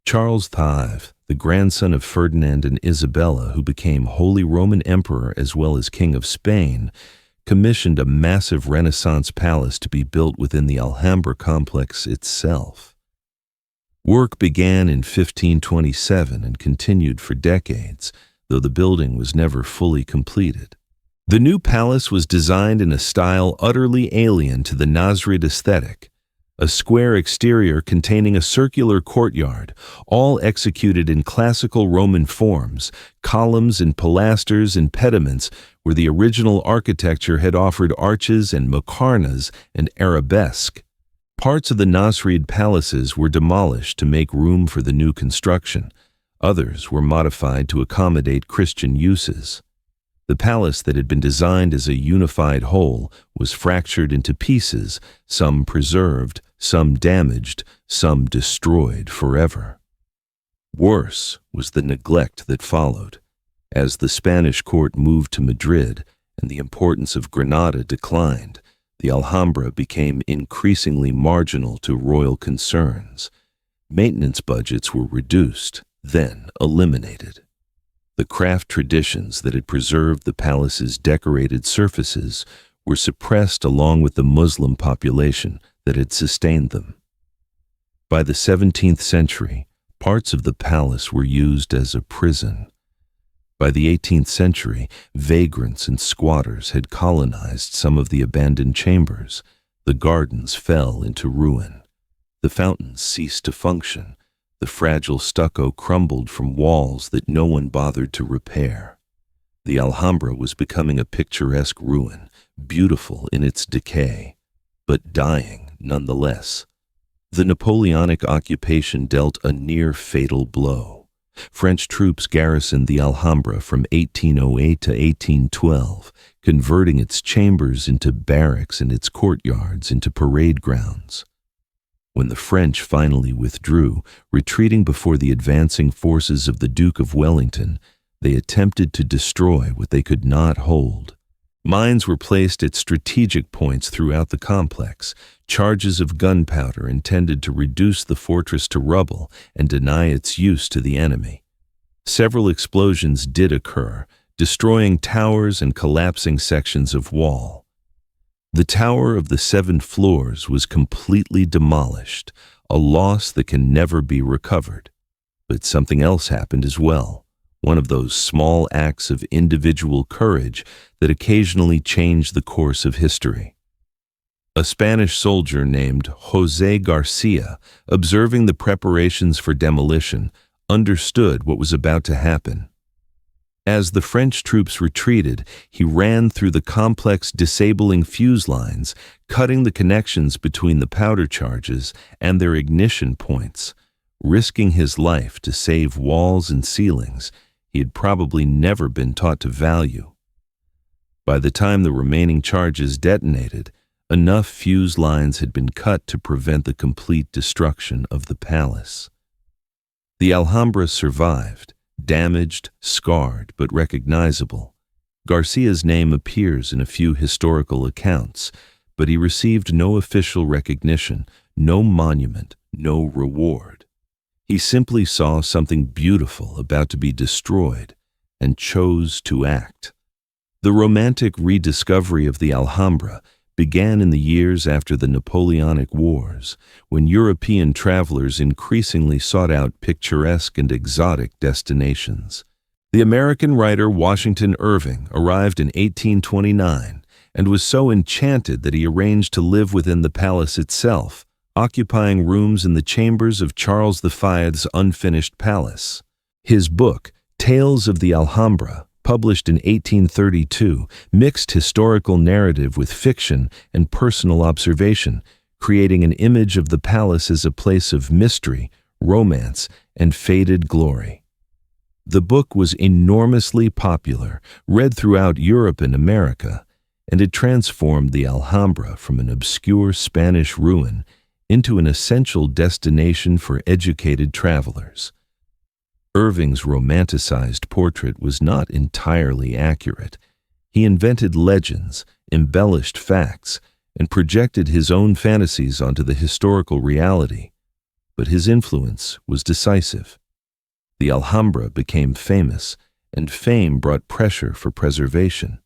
Charles V, the grandson of Ferdinand and Isabella, who became Holy Roman Emperor as well as King of Spain, commissioned a massive Renaissance palace to be built within the Alhambra complex itself. Work began in 1527 and continued for decades, though the building was never fully completed. The new palace was designed in a style utterly alien to the Nasrid aesthetic, a square exterior containing a circular courtyard, all executed in classical Roman forms, columns and pilasters and pediments where the original architecture had offered arches and muqarnas and arabesque. Parts of the Nasrid palaces were demolished to make room for the new construction, Others were modified to accommodate Christian uses. The palace that had been designed as a unified whole was fractured into pieces, some preserved, some damaged, some destroyed forever. Worse was the neglect that followed. As the Spanish court moved to Madrid and the importance of Granada declined, the Alhambra became increasingly marginal to royal concerns. Maintenance budgets were reduced, then eliminated. The craft traditions that had preserved the palace's decorated surfaces were suppressed along with the Muslim population that had sustained them. By the 17th century, parts of the palace were used as a prison. By the 18th century, vagrants and squatters had colonized some of the abandoned chambers. The gardens fell into ruin. The fountains ceased to function. The fragile stucco crumbled from walls that no one bothered to repair. The Alhambra was becoming a picturesque ruin, beautiful in its decay, but dying nonetheless. The Napoleonic occupation dealt a near-fatal blow. French troops garrisoned the Alhambra from 1808 to 1812, converting its chambers into barracks and its courtyards into parade grounds. When the French finally withdrew, retreating before the advancing forces of the Duke of Wellington, they attempted to destroy what they could not hold. Mines were placed at strategic points throughout the complex, charges of gunpowder intended to reduce the fortress to rubble and deny its use to the enemy. Several explosions did occur, destroying towers and collapsing sections of wall. The Tower of the Seven Floors was completely demolished, a loss that can never be recovered. But something else happened as well, one of those small acts of individual courage that occasionally change the course of history. A Spanish soldier named José Garcia, observing the preparations for demolition, understood what was about to happen. As the French troops retreated, he ran through the complex, disabling fuse lines, cutting the connections between the powder charges and their ignition points, risking his life to save walls and ceilings he had probably never been taught to value. By the time the remaining charges detonated, enough fuse lines had been cut to prevent the complete destruction of the palace. The Alhambra survived, damaged, scarred, but recognizable. Garcia's name appears in a few historical accounts, but he received no official recognition, no monument, no reward. He simply saw something beautiful about to be destroyed and chose to act. The romantic rediscovery of the Alhambra began in the years after the Napoleonic Wars, when European travelers increasingly sought out picturesque and exotic destinations. The American writer Washington Irving arrived in 1829 and was so enchanted that he arranged to live within the palace itself, occupying rooms in the chambers of Charles V's unfinished palace. His book, Tales of the Alhambra, published in 1832, mixed historical narrative with fiction and personal observation, creating an image of the palace as a place of mystery, romance, and faded glory. The book was enormously popular, read throughout Europe and America, and it transformed the Alhambra from an obscure Spanish ruin into an essential destination for educated travelers. Irving's romanticized portrait was not entirely accurate. He invented legends, embellished facts, and projected his own fantasies onto the historical reality. But his influence was decisive. The Alhambra became famous, and fame brought pressure for preservation.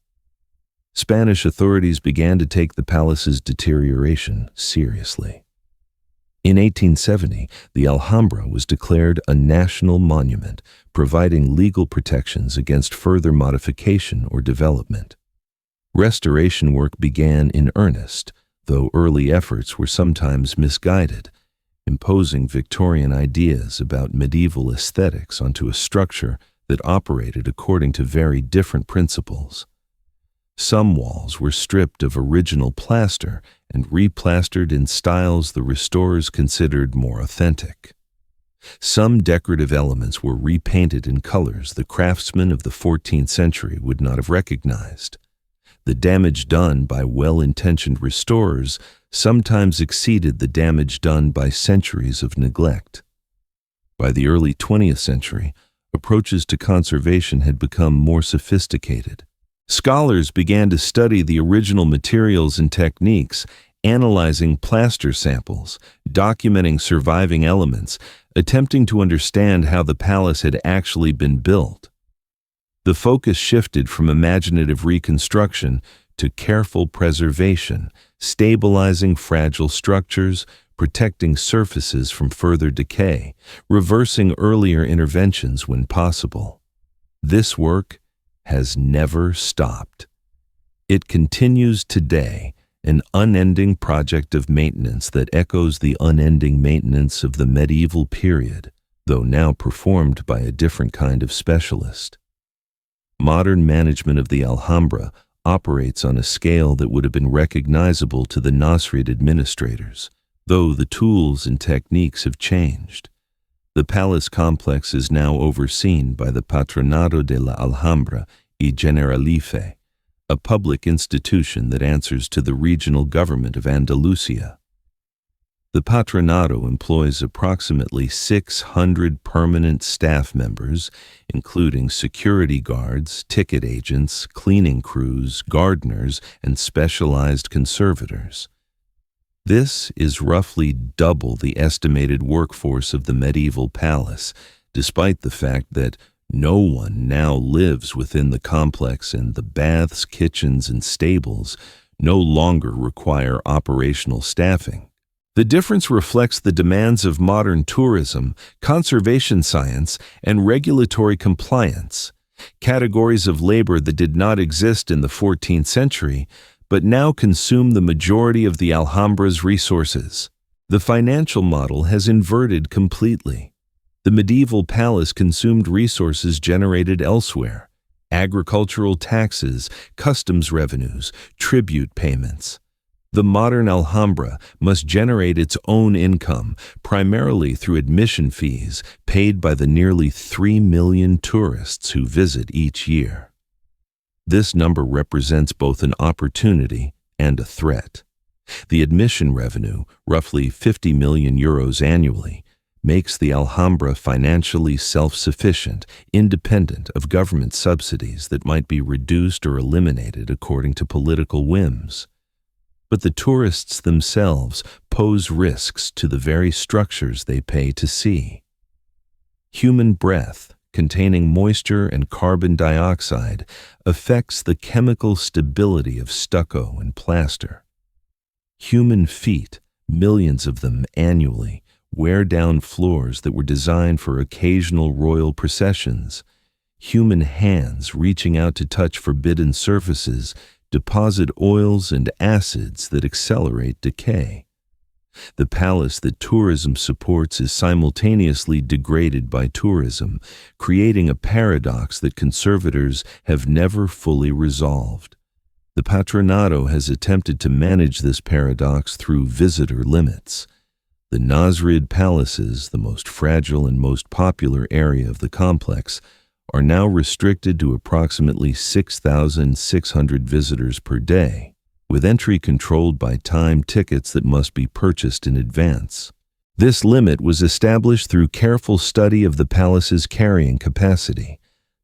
Spanish authorities began to take the palace's deterioration seriously. In 1870, the Alhambra was declared a national monument, providing legal protections against further modification or development. Restoration work began in earnest, though early efforts were sometimes misguided, imposing Victorian ideas about medieval aesthetics onto a structure that operated according to very different principles. Some walls were stripped of original plaster and replastered in styles the restorers considered more authentic. Some decorative elements were repainted in colors the craftsmen of the 14th century would not have recognized. The damage done by well-intentioned restorers sometimes exceeded the damage done by centuries of neglect. By the early 20th century, approaches to conservation had become more sophisticated. Scholars began to study the original materials and techniques, analyzing plaster samples, documenting surviving elements, attempting to understand how the palace had actually been built. The focus shifted from imaginative reconstruction to careful preservation, stabilizing fragile structures, protecting surfaces from further decay, reversing earlier interventions when possible. This work has never stopped. It continues today, an unending project of maintenance that echoes the unending maintenance of the medieval period, though now performed by a different kind of specialist. Modern management of the Alhambra operates on a scale that would have been recognizable to the Nasrid administrators, though the tools and techniques have changed. The palace complex is now overseen by the Patronato de la Alhambra y Generalife, a public institution that answers to the regional government of Andalusia. The Patronato employs approximately 600 permanent staff members, including security guards, ticket agents, cleaning crews, gardeners, and specialized conservators. This is roughly double the estimated workforce of the medieval palace, despite the fact that no one now lives within the complex and the baths, kitchens, and stables no longer require operational staffing. The difference reflects the demands of modern tourism, conservation science, and regulatory compliance, categories of labor that did not exist in the 14th century, but now consume the majority of the Alhambra's resources. The financial model has inverted completely. The medieval palace consumed resources generated elsewhere: agricultural taxes, customs revenues, tribute payments. The modern Alhambra must generate its own income, primarily through admission fees paid by the nearly 3 million tourists who visit each year. This number represents both an opportunity and a threat. The admission revenue, roughly 50 million euros annually, makes the Alhambra financially self-sufficient, independent of government subsidies that might be reduced or eliminated according to political whims. But the tourists themselves pose risks to the very structures they pay to see. Human breath, containing moisture and carbon dioxide, affects the chemical stability of stucco and plaster. Human feet, millions of them annually, wear down floors that were designed for occasional royal processions. Human hands reaching out to touch forbidden surfaces deposit oils and acids that accelerate decay. The palace that tourism supports is simultaneously degraded by tourism, creating a paradox that conservators have never fully resolved. The Patronato has attempted to manage this paradox through visitor limits. The Nasrid palaces, the most fragile and most popular area of the complex, are now restricted to approximately 6,600 visitors per day, with entry controlled by time tickets that must be purchased in advance. This limit was established through careful study of the palace's carrying capacity,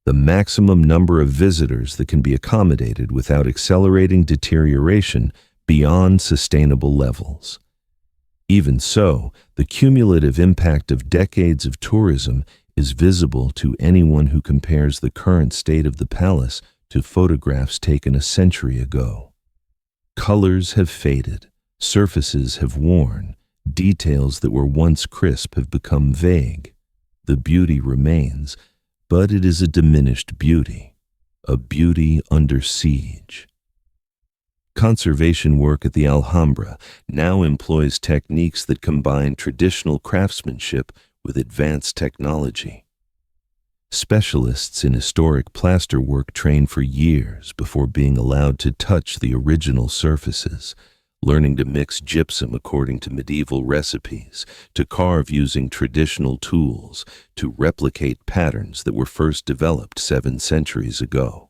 the maximum number of visitors that can be accommodated without accelerating deterioration beyond sustainable levels. Even so, the cumulative impact of decades of tourism is visible to anyone who compares the current state of the palace to photographs taken a century ago. Colors have faded, surfaces have worn, details that were once crisp have become vague. The beauty remains, but it is a diminished beauty, a beauty under siege. Conservation work at the Alhambra now employs techniques that combine traditional craftsmanship with advanced technology. Specialists in historic plasterwork train for years before being allowed to touch the original surfaces, learning to mix gypsum according to medieval recipes, to carve using traditional tools, to replicate patterns that were first developed 7 centuries ago.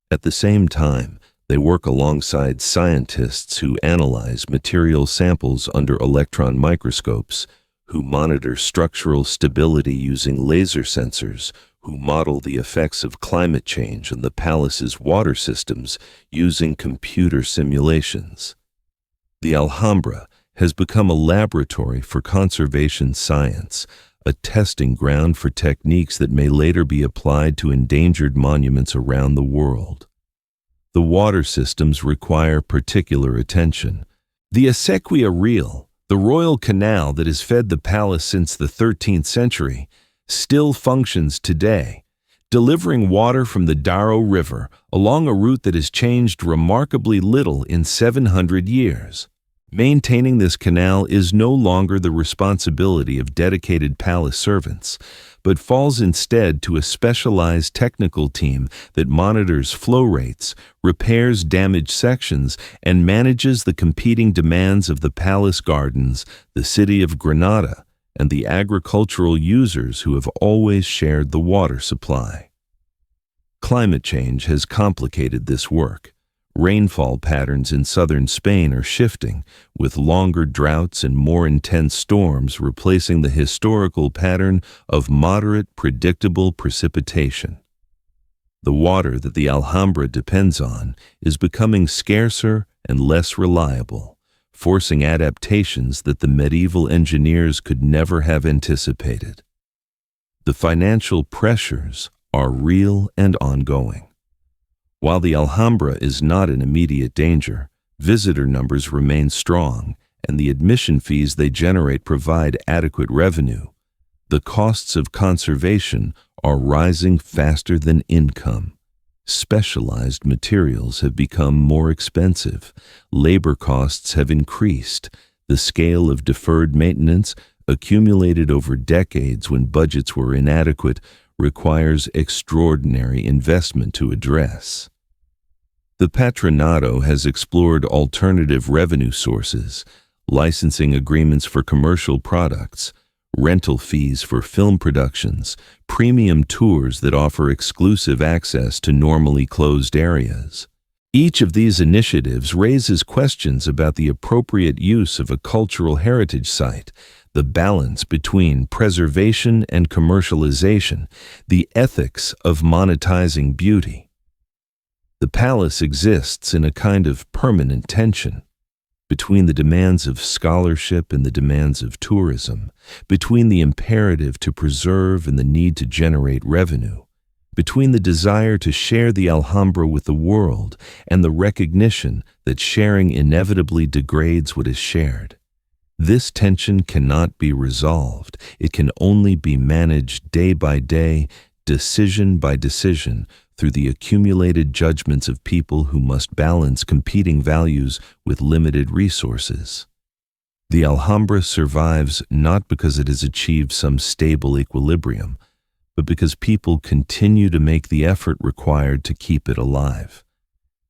At the same time, they work alongside scientists who analyze material samples under electron microscopes, who monitor structural stability using laser sensors, who model the effects of climate change on the palace's water systems using computer simulations. The Alhambra has become a laboratory for conservation science, a testing ground for techniques that may later be applied to endangered monuments around the world. The water systems require particular attention. The Acequia Real, the royal canal that has fed the palace since the 13th century, still functions today, delivering water from the Darro River along a route that has changed remarkably little in 700 years. Maintaining this canal is no longer the responsibility of dedicated palace servants, but falls instead to a specialized technical team that monitors flow rates, repairs damaged sections, and manages the competing demands of the palace gardens, the city of Granada, and the agricultural users who have always shared the water supply. Climate change has complicated this work. Rainfall patterns in southern Spain are shifting, with longer droughts and more intense storms replacing the historical pattern of moderate, predictable precipitation. The water that the Alhambra depends on is becoming scarcer and less reliable, forcing adaptations that the medieval engineers could never have anticipated. The financial pressures are real and ongoing. While the Alhambra is not in immediate danger, visitor numbers remain strong, and the admission fees they generate provide adequate revenue. The costs of conservation are rising faster than income. Specialized materials have become more expensive. Labor costs have increased. The scale of deferred maintenance, accumulated over decades when budgets were inadequate, requires extraordinary investment to address. The Patronato has explored alternative revenue sources, licensing agreements for commercial products, rental fees for film productions, premium tours that offer exclusive access to normally closed areas. Each of these initiatives raises questions about the appropriate use of a cultural heritage site, the balance between preservation and commercialization, the ethics of monetizing beauty. The palace exists in a kind of permanent tension between the demands of scholarship and the demands of tourism, between the imperative to preserve and the need to generate revenue, between the desire to share the Alhambra with the world and the recognition that sharing inevitably degrades what is shared. This tension cannot be resolved. It can only be managed day by day, decision by decision, through the accumulated judgments of people who must balance competing values with limited resources. The Alhambra survives not because it has achieved some stable equilibrium, but because people continue to make the effort required to keep it alive.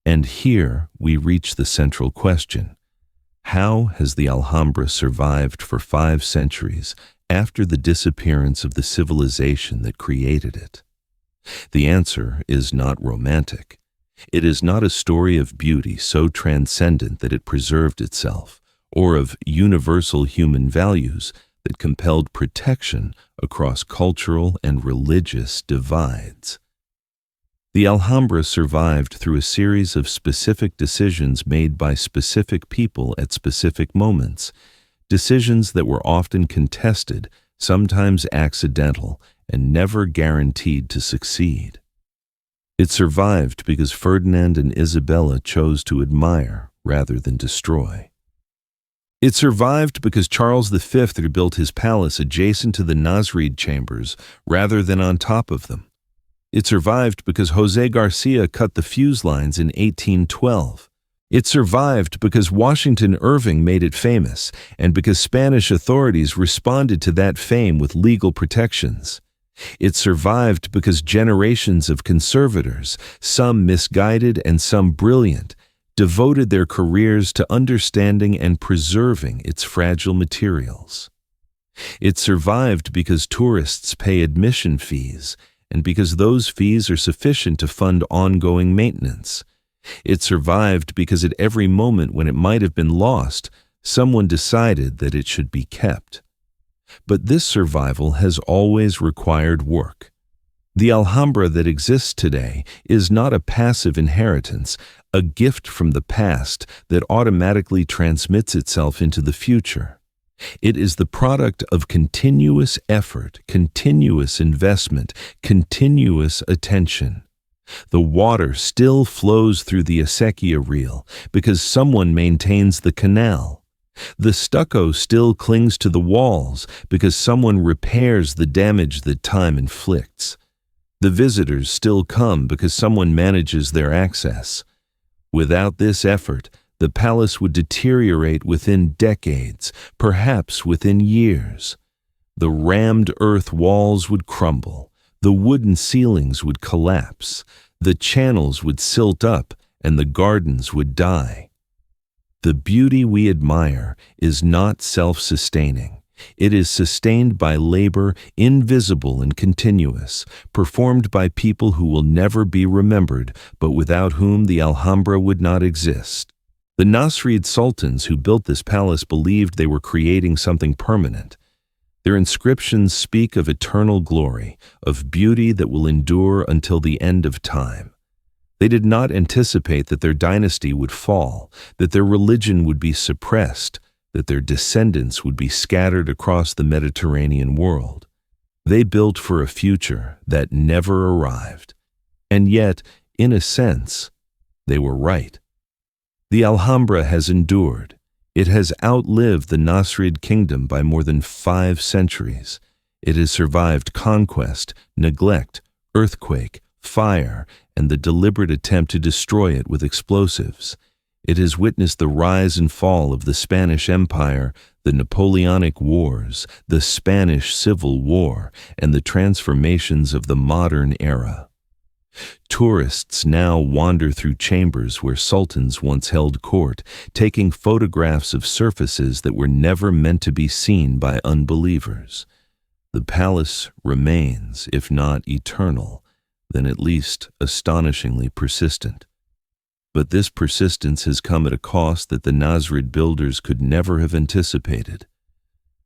And here we reach the central question. How has the Alhambra survived for 5 centuries after the disappearance of the civilization that created it? The answer is not romantic. It is not a story of beauty so transcendent that it preserved itself, or of universal human values that compelled protection across cultural and religious divides. The Alhambra survived through a series of specific decisions made by specific people at specific moments, decisions that were often contested, sometimes accidental, and never guaranteed to succeed. It survived because Ferdinand and Isabella chose to admire rather than destroy. It survived because Charles V rebuilt his palace adjacent to the Nasrid chambers rather than on top of them. It survived because José Garcia cut the fuse lines in 1812. It survived because Washington Irving made it famous, and because Spanish authorities responded to that fame with legal protections. It survived because generations of conservators, some misguided and some brilliant, devoted their careers to understanding and preserving its fragile materials. It survived because tourists pay admission fees, and because those fees are sufficient to fund ongoing maintenance. It survived because at every moment when it might have been lost, someone decided that it should be kept. But this survival has always required work. The Alhambra that exists today is not a passive inheritance, a gift from the past that automatically transmits itself into the future. It is the product of continuous effort, continuous investment, continuous attention. The water still flows through the acequia reel because someone maintains the canal. The stucco still clings to the walls because someone repairs the damage that time inflicts. The visitors still come because someone manages their access. Without this effort, the palace would deteriorate within decades, perhaps within years. The rammed earth walls would crumble, the wooden ceilings would collapse, the channels would silt up, and the gardens would die. The beauty we admire is not self-sustaining. It is sustained by labor invisible and continuous, performed by people who will never be remembered, but without whom the Alhambra would not exist. The Nasrid sultans who built this palace believed they were creating something permanent. Their inscriptions speak of eternal glory, of beauty that will endure until the end of time. They did not anticipate that their dynasty would fall, that their religion would be suppressed, that their descendants would be scattered across the Mediterranean world. They built for a future that never arrived. And yet, in a sense, they were right. The Alhambra has endured. It has outlived the Nasrid kingdom by more than 5 centuries. It has survived conquest, neglect, earthquake, fire, and the deliberate attempt to destroy it with explosives. It has witnessed the rise and fall of the Spanish Empire, the Napoleonic Wars, the Spanish Civil War, and the transformations of the modern era. Tourists now wander through chambers where sultans once held court, taking photographs of surfaces that were never meant to be seen by unbelievers. The palace remains, if not eternal, then at least astonishingly persistent. But this persistence has come at a cost that the Nasrid builders could never have anticipated.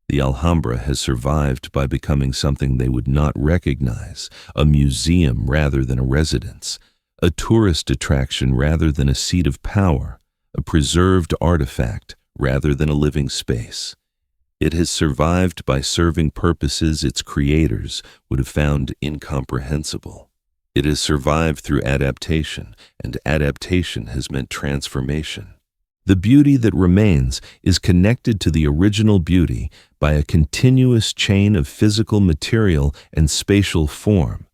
The Alhambra has survived by becoming something they would not recognize, a museum rather than a residence, a tourist attraction rather than a seat of power, a preserved artifact rather than a living space. It has survived by serving purposes its creators would have found incomprehensible. It has survived through adaptation, and adaptation has meant transformation. The beauty that remains is connected to the original beauty by a continuous chain of physical material and spatial form,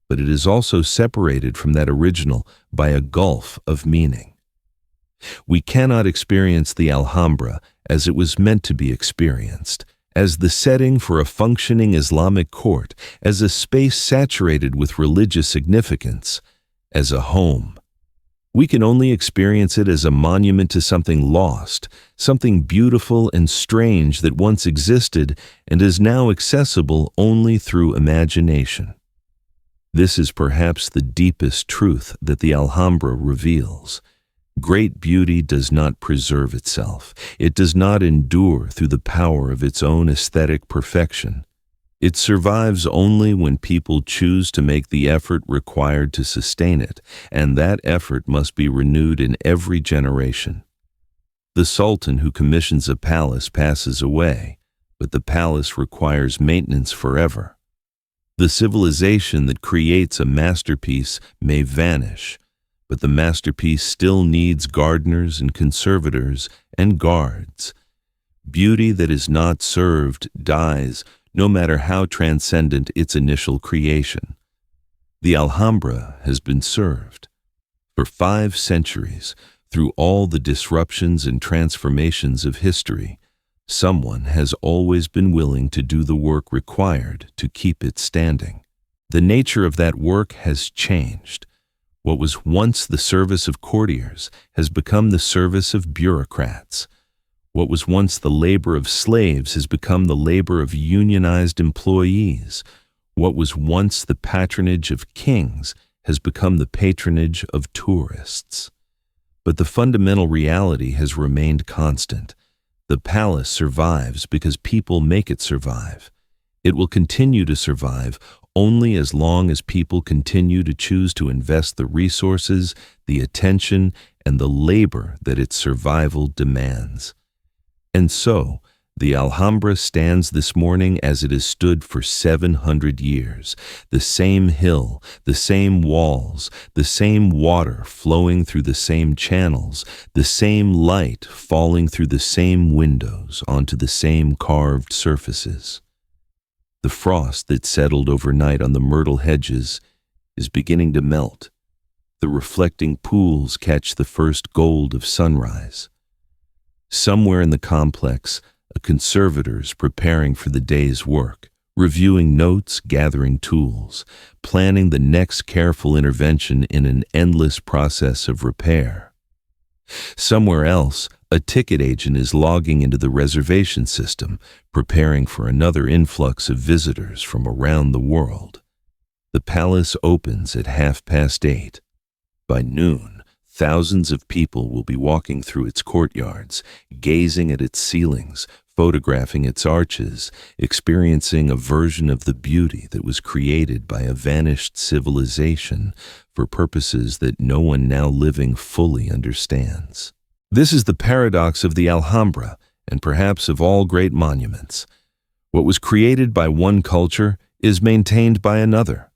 but it is also separated from that original by a gulf of meaning. We cannot experience the Alhambra as it was meant to be experienced, as the setting for a functioning Islamic court, as a space saturated with religious significance, as a home. We can only experience it as a monument to something lost, something beautiful and strange that once existed and is now accessible only through imagination. This is perhaps the deepest truth that the Alhambra reveals. Great beauty does not preserve itself. It does not endure through the power of its own aesthetic perfection. It survives only when people choose to make the effort required to sustain it, and that effort must be renewed in every generation. The sultan who commissions a palace passes away, but the palace requires maintenance forever. The civilization that creates a masterpiece may vanish, but the masterpiece still needs gardeners and conservators and guards. Beauty that is not served dies, no matter how transcendent its initial creation. The Alhambra has been served. For 5 centuries, through all the disruptions and transformations of history, someone has always been willing to do the work required to keep it standing. The nature of that work has changed. What was once the service of courtiers has become the service of bureaucrats. What was once the labor of slaves has become the labor of unionized employees. What was once the patronage of kings has become the patronage of tourists. But the fundamental reality has remained constant. The palace survives because people make it survive. It will continue to survive only as long as people continue to choose to invest the resources, the attention, and the labor that its survival demands. And so, the Alhambra stands this morning as it has stood for 700 years. The same hill, the same walls, the same water flowing through the same channels, the same light falling through the same windows onto the same carved surfaces. The frost that settled overnight on the myrtle hedges is beginning to melt. The reflecting pools catch the first gold of sunrise. Somewhere in the complex, a conservator's preparing for the day's work, reviewing notes, gathering tools, planning the next careful intervention in an endless process of repair. Somewhere else, a ticket agent is logging into the reservation system, preparing for another influx of visitors from around the world. The palace opens at 8:30. By noon, thousands of people will be walking through its courtyards, gazing at its ceilings, photographing its arches, experiencing a version of the beauty that was created by a vanished civilization for purposes that no one now living fully understands. This is the paradox of the Alhambra, and perhaps of all great monuments. What was created by one culture is maintained by another.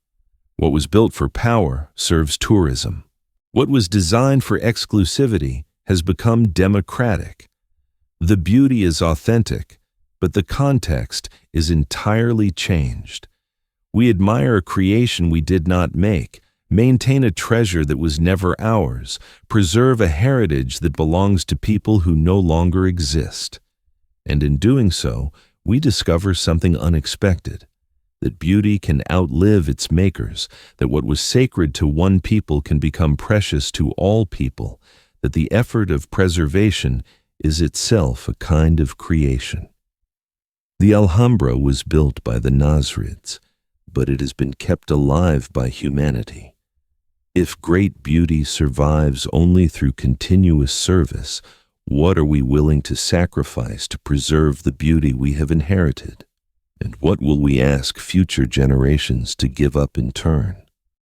What was built for power serves tourism. What was designed for exclusivity has become democratic. The beauty is authentic, but the context is entirely changed. We admire a creation we did not make, maintain a treasure that was never ours, preserve a heritage that belongs to people who no longer exist. And in doing so, we discover something unexpected, that beauty can outlive its makers, that what was sacred to one people can become precious to all people, that the effort of preservation is itself a kind of creation. The Alhambra was built by the Nasrids, but it has been kept alive by humanity. If great beauty survives only through continuous service, what are we willing to sacrifice to preserve the beauty we have inherited? And what will we ask future generations to give up in turn?